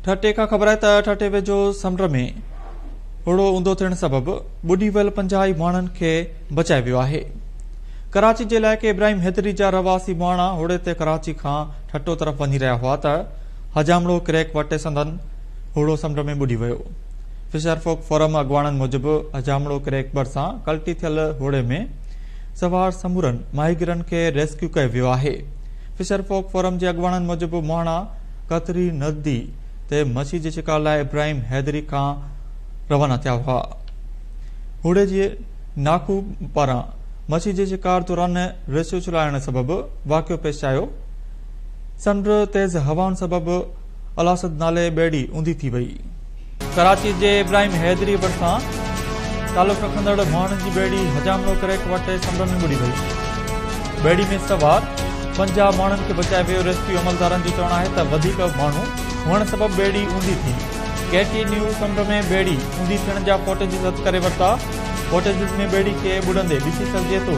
ठटे खां ख़बर आहे त ठटे वेझो समुंड में होड़ो ऊंधो थियण सबबि ॿुॾी वियल 50 माण्हुनि खे बचाए वियो आहे। कराची जे इलाइक़े इब्राहिम हैदरी जा रहवासी माण्हू होड़े ते कराची खां ठटो तरफ़ वञी रहिया हुआ त हजामड़ो क्रैक वटे संदन होड़ो समुंड में ॿुॾी वियो। फिशर फोक फोरम अॻवाननि मूजिबि हजामड़ो क्रैक भरिसां कल्टी थियल होड़े में सवार समूरनि माहीगिरनि खे रेस्क्यू कयो वियो आहे। फिशर फोक फोरम जे अॻवाननि मूजिबि माण्हू कतरी नदी ते मछी जे शिकार लाइ इब्राहिम हैदरी खां रवाना थिया हुआ। होड़े जे नाकू पारां मछी जे शिकार दौरान रेस्क्यू चलाइण सबबि वाक़ियो पेश आयो। समुंड तेज़ हवाउनि सबबि अलासद नाले ॿेड़ी ऊंधी थी वई। कराची जे इब्राहिम हैदरी भरिसां तालुक रखंदड़ माण्हुनि जी ॿेड़ी हजामड़ो क्रैक वटे समुंड में ॿुॾी वई। ॿेड़ी में सवार 50 माण्हुनि खे बचाए वियो। रेस्क्यू अमलदारनि जो चवणु आहे त वधीक माण्हू हुअण सबबि ॿेड़ी ऊंधी थी। केटी न्यूज़ समुंड में ॿेड़ी ऊंधी थियण जा फुटेज रद्द करे वरिता। फुटेज में ॿेड़ी खे ॿुॾंदे ॾिसी सघिजे थो